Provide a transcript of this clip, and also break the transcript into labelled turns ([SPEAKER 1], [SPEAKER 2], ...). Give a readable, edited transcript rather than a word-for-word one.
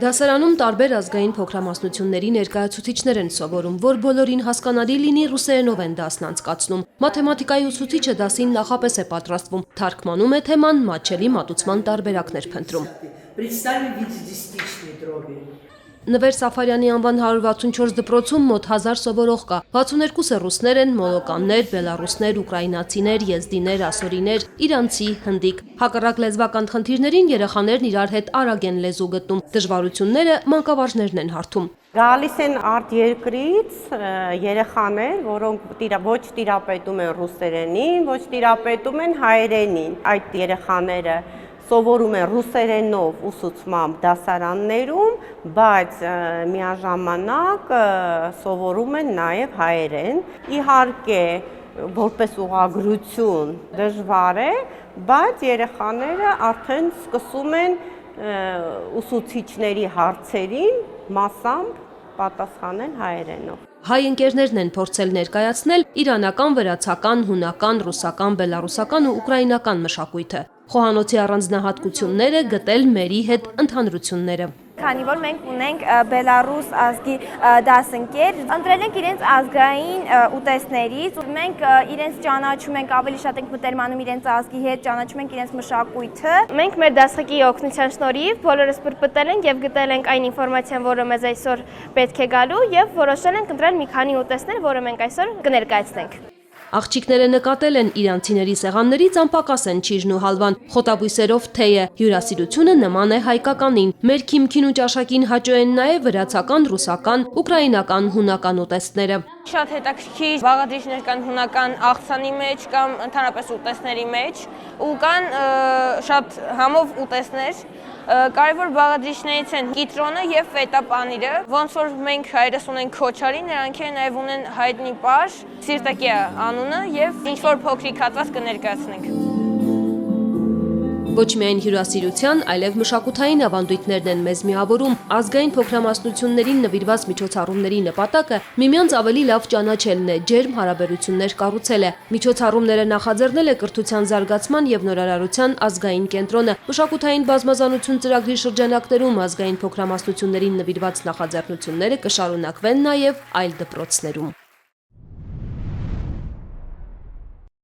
[SPEAKER 1] Դասարանում տարբեր ազգային փոքրամասնությունների ներկայացուցիչներ են սովորում, որ բոլորին հասկանալի լինի ռուսերենով են դասն անցկացնում։ Մաթեմատիկայի ուսուցիչը դասին նախապես է պատրաստվում, թարգմանում է թեման, մատչելի մատուցման տարբերակներ փնտրում։ Նվեր Սաֆարյանի անվան 164 դպրոցում մոտ 1000 սովորող կա, 62-ը ռուսներ են, մոլոկաններ, բելառուսներ, ուկրաինացիներ, եզդիներ, ասորիներ, իրանցի, հնդիկ։ Հակառակ լեզվական խնդիրներին երեխաներն իրար հետ արագ են լեզու գտնում, դժվարությունները մանկավարժներն են հարթում։
[SPEAKER 2] Գալիս են արտերկրից երեխաներ, որոնք ոչ տիրապետում են ռուսերենին, ոչ տիրապետում են հայերենին։ Այդ երեխաները սովորում են ռուսերենով ուսուցմամբ դասարաններում, բայց միաժամանակ սովորում են նաև հայերեն։ Իհարկե, որպես ուղղագրություն դժվար է, բայց երեխաները արդեն սկսում են ուսուցիչների հարցերին մասամբ պատասխանել հայերենով։
[SPEAKER 1] Հայ ընկերներն են փորձել ներկայացնել իրանական, վրացական, հունական, ռուսական, բելառուսական ու ուկրաինական մշակույթը։ Խոհանոցի առանձնահատկությունները գտել մերի հետ ընդհանրությունները։
[SPEAKER 3] Քանի որ մենք ունենք բելառուս ազգի դասընկեր, ընտրել ենք իրենց ազգային ուտեստներից, մենք իրենց ճանաչում ենք, ավելի շատ ենք մտերմանում իրենց ազգի հետ, ճանաչում ենք իրենց մշակույթը։ Մենք մեր դասղեկի օգնության շնորհիվ բոլորս պրպտել ենք եւ գտել ենք այն ինֆորմացիան, որը մեզ այսօր պետք է գալու եւ որոշել ենք ընտրել մի քանի ուտեստներ, որը մենք այսօր կներկայացնենք։
[SPEAKER 1] Աղջիկները նկատել են իրանցիների սեղաններից անպակաս են ճիժն ու հալվան, խոտաբույսերով թեյը, հյուրասիրությունը նման է հայկականին, մեր քիմքին ու ճաշակին հաճո են նաև վրացական, ռուսական, ուկրաինական, հունական ուտեստները։
[SPEAKER 4] Շատ հետաքրքիր բաղադրիչներ կան հունական աղցանի մեջ կամ ընդհանրապես ուտեստների մեջ ու կան շատ համով ուտեստներ։ Կարևոր բաղադրիչներից են կիտրոնը եւ ֆետա պանիրը, ոնց որ մենք հայերս ունենք քոչարի, նրանք էլ նաեւ ունեն հայտնի պար, սիրտակիա անունը եւ ինչ որ փոքրիկ հատված կներկայացնենք։
[SPEAKER 1] Ոչ միայն հյուրասիրության, այլև մշակութային ավանդույթներն են մեզ միավորում, ազգային փոքրամասնություններին նվիրված միջոցառումների նպատակը միմյանց ավելի լավ ճանաչելն է, ջերմ հարաբերություններ կառուցելը։ Միջոցառումները նախաձեռնել է կրթության զարգացման եւ նորարարության ազգային կենտրոնը, մշակութային բազմազանություն ծրագրի շրջանակներում ազգային փոքրամասնություններին նվիրված նախաձեռնությունները կշարունակվեն նաեւ այլ դպրոցներում։